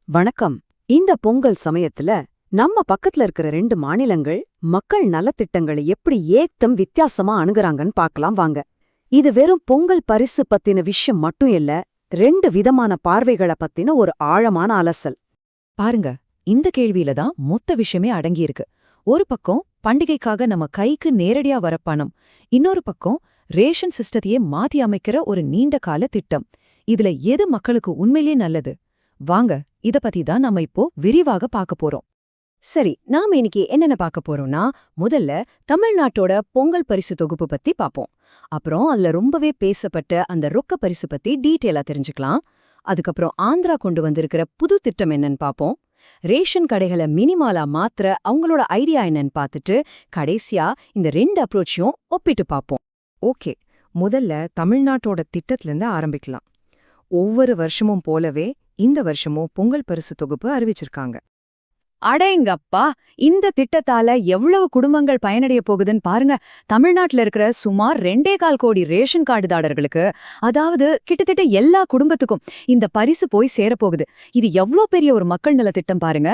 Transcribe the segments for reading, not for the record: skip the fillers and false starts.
வணக்கம். இந்த பொங்கல் சமயத்துல நம்ம பக்கத்துல இருக்கிற 2 மாநிலங்கள் மக்கள் நலத்திட்டங்களை எப்படி ஏக்தம் வித்தியாசமா அணுகுறாங்கன்னு பார்க்கலாம் வாங்க. இது வெறும் பொங்கல் பரிசு பத்தின விஷயம் மட்டும் இல்ல, 2 விதமான பார்வைகளை பத்தின ஒரு ஆழமான அலசல். பாருங்க, இந்த கேள்வியில தான் மொத்த விஷயமே அடங்கியிருக்கு. ஒரு பக்கம் பண்டிகைக்காக நம்ம கைக்கு நேரடியா வர பணம், இன்னொரு பக்கம் ரேஷன் சிஸ்டத்தையே மாத்தி அமைக்கிற ஒரு நீண்ட கால திட்டம். இதுல எது மக்களுக்கு உண்மையிலேயே நல்லது? வாங்க, இத பத்தி தான் நம்ம இப்போ விரிவாக பார்க்க போறோம். சரி, நாம இன்னைக்கு என்னென்ன பார்க்க போறோம்னா, முதல்ல தமிழ்நாட்டோட பொங்கல் பரிசு தொகுப்பு பத்தி பாப்போம். அப்புறம் அதுல ரொம்பவே பேசப்பட்ட அந்த ரொக்க பரிசு பத்தி டீட்டெயிலா தெரிஞ்சுக்கலாம். அதுக்கப்புறம் ஆந்திரா கொண்டு வந்திருக்கிற புது திட்டம் என்னன்னு பாப்போம். ரேஷன் கடைகளை மினிமாலா மாத்திர அவங்களோட ஐடியா என்னன்னு பார்த்துட்டு கடைசியா இந்த 2 அப்ரோச்சையும் ஒப்பிட்டு பாப்போம். ஓகே, முதல்ல தமிழ்நாட்டோட திட்டத்திலிருந்து ஆரம்பிக்கலாம். ஒவ்வொரு வருஷமும் போலவே இந்த வருஷமும் பொங்கல் பரிசு தொகுப்பு அறிவிச்சிருக்காங்க. அடேங்கப்பா, இந்த திட்டத்தால எவ்வளவு குடும்பங்கள் பயனடைய போகுதுன்னு பாருங்க. தமிழ்நாட்டுல இருக்கிற சுமார் 2.25 கோடி ரேஷன் கார்டுதாரர்களுக்கு, அதாவது கிட்டத்தட்ட எல்லா குடும்பத்துக்கும் இந்த பரிசு போய் சேரப்போகுது. இது எவ்வளோ பெரிய ஒரு மக்கள் நல திட்டம் பாருங்க.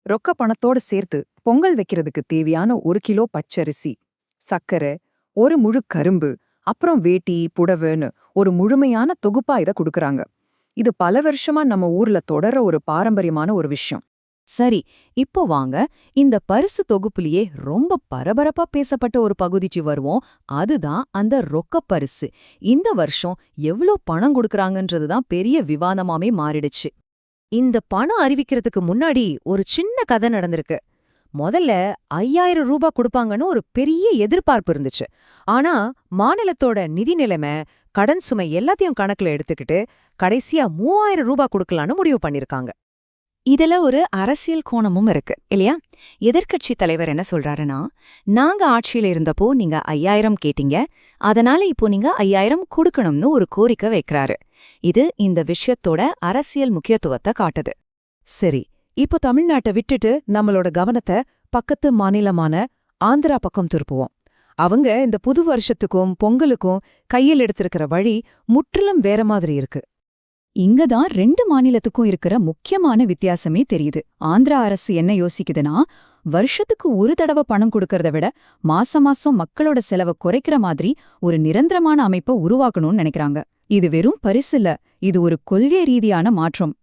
ரொக்க பணத்தோட சேர்த்து பொங்கல் வைக்கிறதுக்கு தேவையான 1 கிலோ பச்சரிசி, சர்க்கரை, ஒரு முழு கரும்பு, அப்புறம் வேட்டி புடவைன்னு ஒரு முழுமையான தொகுப்பா இத குடுக்கறாங்க. இது பல வருஷமா நம்ம ஊர்ல தொடர ஒரு பாரம்பரியமான ஒரு விஷயம். சரி, இப்போ வாங்க இந்த பரிசு தொகுப்புலயே ரொம்ப பரபரப்பா பேசப்பட்ட ஒரு பகுதிக்கு வருவோம். அதுதான் அந்த ரொக்க பரிசு. இந்த வருஷம் எவ்ளோ பணம் கொடுக்கறாங்கன்றதுதான் பெரிய விவாதமாவே மாறிடுச்சு. இந்த பணம் அறிவிக்கிறதுக்கு முன்னாடி ஒரு சின்ன கதை நடந்திருக்கு. முதல்ல 5000 ரூபாய் கொடுப்பாங்கன்னு ஒரு பெரிய எதிர்பார்ப்பு இருந்துச்சு. ஆனா மாநிலத்தோட நிதி நிலைமை, கடன் சுமை எல்லாத்தையும் கணக்குல எடுத்துக்கிட்டு கடைசியா 3000 ரூபாய் கொடுக்கலான்னு முடிவு பண்ணிருக்காங்க. இதுல ஒரு அரசியல் கோணமும் இருக்கு இல்லையா? எதிர்க்கட்சி தலைவர் என்ன சொல்றாருன்னா, நாங்க ஆட்சியில இருந்தப்போ நீங்க 5000 கேட்டீங்க, அதனால இப்போ நீங்க 5000 கொடுக்கணும்னு ஒரு கோரிக்கை வைக்கிறாரு. இது இந்த விஷயத்தோட அரசியல் முக்கியத்துவத்தை காட்டுது. சரி, இப்போ தமிழ்நாட்டை விட்டுட்டு நம்மளோட கவனத்தை பக்கத்து மாநிலமான ஆந்திரா பக்கம் திருப்புவோம். அவங்க இந்த புது வருஷத்துக்கும் பொங்கலுக்கும் கையில் எடுத்திருக்கிற வழி முற்றிலும் வேற மாதிரி இருக்கு. இங்கதான் 2 மாநிலத்துக்கும் இருக்கிற முக்கியமான வித்தியாசமே தெரியுது. ஆந்திரா அரசு என்ன யோசிக்குதுன்னா, வருஷத்துக்கு ஒரு தடவை பணம் கொடுக்கறத விட மாசம் மாசம் மக்களோட செலவை குறைக்கிற மாதிரி ஒரு நிரந்தரமான அமைப்பை உருவாக்கணும்னு நினைக்கிறாங்க. இது வெறும் பரிசில்ல, இது ஒரு கொள்கை ரீதியான மாற்றம்.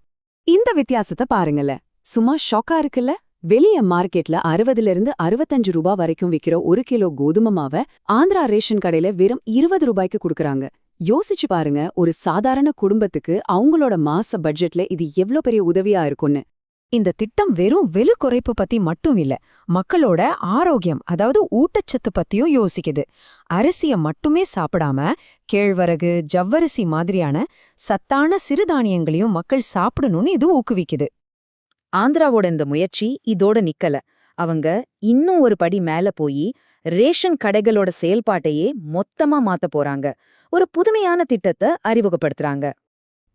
இந்த வித்தியாசத்தை பாருங்கல, சும்மா ஷாக்கா இருக்குல்ல? வெளிய மார்க்கெட்ல 60லிருந்து 65 ரூபாய் வரைக்கும் விக்கிற 1 கிலோ கோதுமை மாவை ஆந்திரா ரேஷன் கடையில வெறும் 20 ரூபாய்க்கு கொடுக்கறாங்க. யோசிச்சு பாருங்க, ஒரு சாதாரண குடும்பத்துக்கு அவங்களோட மாச பட்ஜெட்ல இது எவ்ளோ பெரிய உதவியா இருக்கும்னு. இந்த திட்டம் வெறும் விலை குறைப்பு பத்தி மட்டும் இல்ல, மக்களோட ஆரோக்கியம், அதாவது ஊட்டச்சத்து பத்தியும் யோசிக்குது. அரிசிய மட்டுமே சாப்பிடாம கேழ்வரகு, ஜவ்வரிசி மாதிரியான சத்தான சிறுதானியங்களையும் மக்கள் சாப்பிடணும்னு இது ஊக்குவிக்குது. ஆந்திராவோட இந்த முயற்சி இதோட நிக்கல. அவங்க இன்னும் ஒரு படி மேல போய் ரேஷன் கடைகளோட செயல்பாட்டையே மொத்தமா மாத்த போறாங்க. ஒரு புதுமையான திட்டத்தை அறிமுகப்படுத்துறாங்க.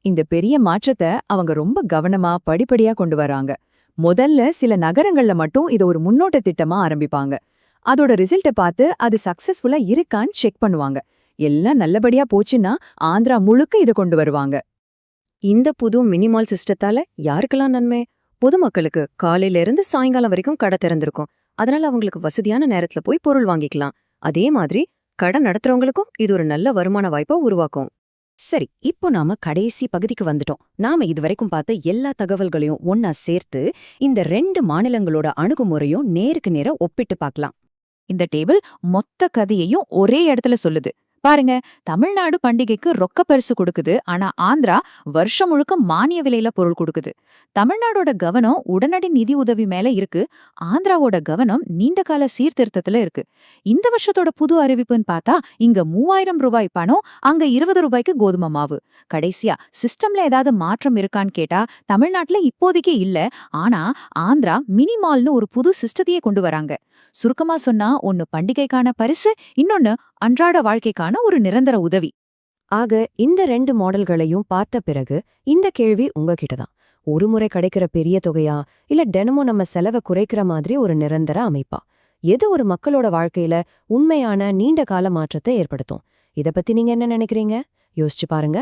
இந்த பெரிய மாற்றத்தை அவங்க ரொம்ப கவனமா படிப்படியா கொண்டு வராங்க. முதல்ல சில நகரங்கள்ல மட்டும் இத ஒரு முன்னோட்ட திட்டமா ஆரம்பிப்பாங்க. அதோட ரிசல்ட்டை பார்த்து அது சக்சஸ்ஃபுல்லா இருக்கான்னு செக் பண்ணுவாங்க. எல்லாம் நல்லபடியா போச்சுன்னா ஆந்திரா முழுக்க இத கொண்டு வருவாங்க. இந்த புது மினிமால் சிஸ்டத்தால யாருக்கெல்லாம் நன்மை? பொதுமக்களுக்கு காலையில இருந்து சாயங்காலம் வரைக்கும் கடை திறந்திருக்கும். அதனால அவங்களுக்கு வசதியான நேரத்துல போய் பொருள் வாங்கிக்கலாம். அதே மாதிரி கடை நடத்துறவங்களுக்கும் இது ஒரு நல்ல வருமான வாய்ப்பை உருவாக்கும். சரி, இப்போ நாம கடைசி பகுதிக்கு வந்துட்டோம். நாம இதுவரைக்கும் பார்த்த எல்லா தகவல்களையும் ஒன்னா சேர்த்து இந்த 2 மாநிலங்களோட அணுகுமுறையும் நேருக்கு நேர ஒப்பிட்டு பார்க்கலாம். இந்த டேபிள் மொத்த கதையையும் ஒரே இடத்துல சொல்லுது. பாருங்க, தமிழ்நாடு பண்டிகைக்கு ரொக்க பரிசு கொடுக்குது, ஆனா ஆந்திரா வருஷம் முழுக்க மானிய விலையில பொருள் கொடுக்குது. தமிழ்நாடோட கவனம் உடனடி நிதி உதவி மேல இருக்கு, ஆந்திராவோட கவனம் நீண்டகால சீர்திருத்தத்துல இருக்கு. இந்த வருஷத்தோட புது அறிவிப்புன்னு பார்த்தா இங்க 3000 ரூபாய் பணம், அங்க 20 ரூபாய்க்கு கோதுமை மாவு. கடைசியா சிஸ்டம்ல ஏதாவது மாற்றம் இருக்கான்னு கேட்டா தமிழ்நாட்டுல இப்போதைக்கு இல்ல, ஆனா ஆந்திரா மினிமால்னு ஒரு புது சிஸ்டத்தையே கொண்டு வராங்க. சுருக்கமா சொன்னா, ஒன்னு பண்டிகைக்கான பரிசு, இன்னொன்னு அன்றாட வாழ்க்கைக்கான ஒரு நிரந்தர உதவி. ஆக இந்த 2 மாடல்களையும் பார்த்த பிறகு இந்த கேள்வி உங்ககிட்டதான். ஒரு முறை கிடைக்கிற பெரிய தொகையா, இல்ல தினமும் நம்ம செலவை குறைக்கிற மாதிரி ஒரு நிரந்தர அமைப்பா? எது ஒரு மக்களோட வாழ்க்கையில உண்மையான நீண்ட கால மாற்றத்தை ஏற்படுத்தும்? இத பத்தி நீங்க என்ன நினைக்கிறீங்க? யோசிச்சு பாருங்க.